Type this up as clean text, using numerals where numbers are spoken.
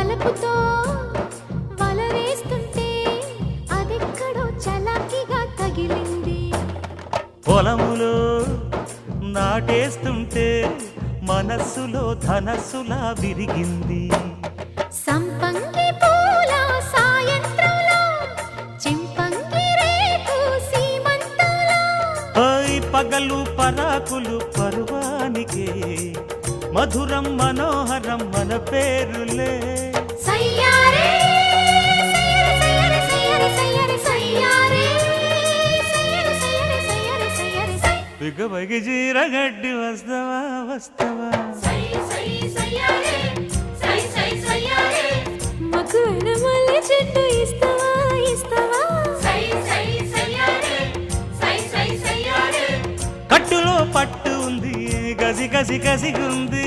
వలపుతో వల వేస్తుంటే అదెక్కడో చలాకీగా తగిలింది. పొలములో నాటేస్తుంటే మనస్సులో ధనస్సులా విరిగింది. సంపంగి పూల సాయంత్రంలో చింపంగి రేకు సీమంతంలో పగలు పరాకులు పరువానికే మధురం మనోహరం మన పేరులే. సయ్యారే సయ్యారే సయ్యారే సయ్యారే సయ్యారే సయ్యారే సయ్యారే సయ్యారే సయ్యారే సయ్యారే బిగబగి జీరగడ్డి వస్తావా వస్తావా మగువైన మల్లె చెట్టు ఇస్తావా ఇస్తావా కట్టులో పట్టు ఉంది గసి గసి గసిగుంది.